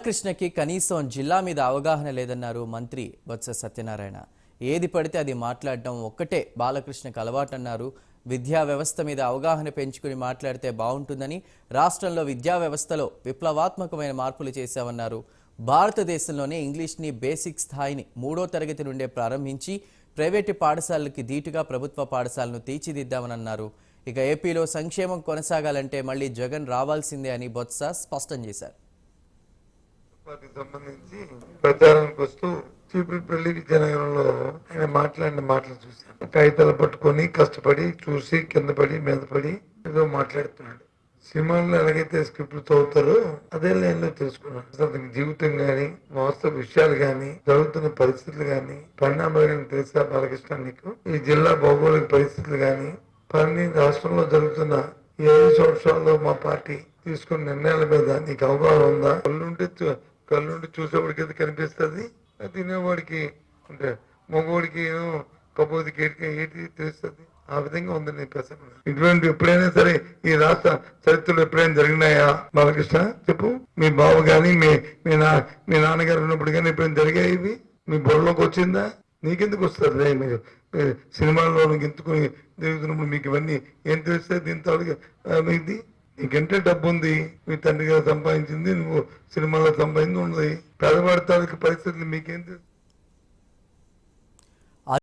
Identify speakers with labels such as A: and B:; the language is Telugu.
A: కృష్ణకి కనీసం జిల్లా మీద అవగాహన లేదన్నారు మంత్రి బొత్స సత్యనారాయణ. ఏది పడితే అది మాట్లాడడం ఒక్కటే బాలకృష్ణకు అలవాటన్నారు. విద్యా వ్యవస్థ మీద అవగాహన పెంచుకుని మాట్లాడితే బాగుంటుందని, రాష్ట్రంలో విద్యా వ్యవస్థలో విప్లవాత్మకమైన మార్పులు చేశామన్నారు. భారతదేశంలోనే ఇంగ్లీష్ని బేసిక్ స్థాయిని 3వ తరగతి నుండే ప్రారంభించి ప్రైవేటు పాఠశాలలకి ధీటుగా ప్రభుత్వ పాఠశాలను తీర్చిదిద్దామన్నారు. ఇక ఏపీలో సంక్షేమం కొనసాగాలంటే మళ్లీ జగన్ రావాల్సిందే అని బొత్స స్పష్టం చేశారు.
B: సంబంధించి ప్రచారానికి వస్తూ చీపురుపల్లి విజయనగరంలో ఆయన మాట్లాడిన మాటలు చూశాను. కాగితాలు పట్టుకొని కష్టపడి చూసి కింద పడి మీద పడి ఏదో మాట్లాడుతున్నాడు. సినిమాల్లో ఎలాగైతే స్క్రిప్ట్లు చదువుతారో అదే లైన్ లో తెలుసుకున్నాడు. జీవితం గాని, వాస్తవ విషయాలు గాని, జరుగుతున్న పరిస్థితులు గాని, పరిణామాలు గాని తెలుసా బాలకృష్ణ నీకు? ఈ జిల్లా భౌగోళిక పరిస్థితులు గాని, రాష్ట్రంలో జరుగుతున్న ఈ 5 సంవత్సరాల్లో మా పార్టీ తీసుకున్న నిర్ణయాల మీద నీకు అవగాహన ఉందా? కళ్ళుండి చూసేవాడికి అది కనిపిస్తుంది, తినేవాడికి అంటే మగవాడికి కబోదికి ఏంటి తెలుస్తుంది. ఆ విధంగా ఉంది నీ ప్రసంగం. ఇటువంటి ఎప్పుడైనా సరే ఈ రాష్ట్ర చరిత్రలో ఎప్పుడైనా జరిగినాయా బాలకృష్ణ? చెప్పు. మీ బావ గాని మీ నాన్నగారు ఉన్నప్పుడు కానీ ఎప్పుడైనా జరిగాయి ఇవి? మీ బుర్రలోకి వచ్చిందా? నీకెందుకు వస్తుంది? మీరు సినిమాల్లో గెంతుకుని తిరుగుతున్నప్పుడు మీకు ఇవన్నీ ఏం తెలుస్తుంది? దీంతో ఇది నీకంటే డబ్బు ఉంది, మీ తండ్రి గారు సంపాదించింది, నువ్వు సినిమాలో సంపాదించి ఉన్నది. పేదవాడి తాలూకు పరిస్థితులు మీకేం తెలుసు?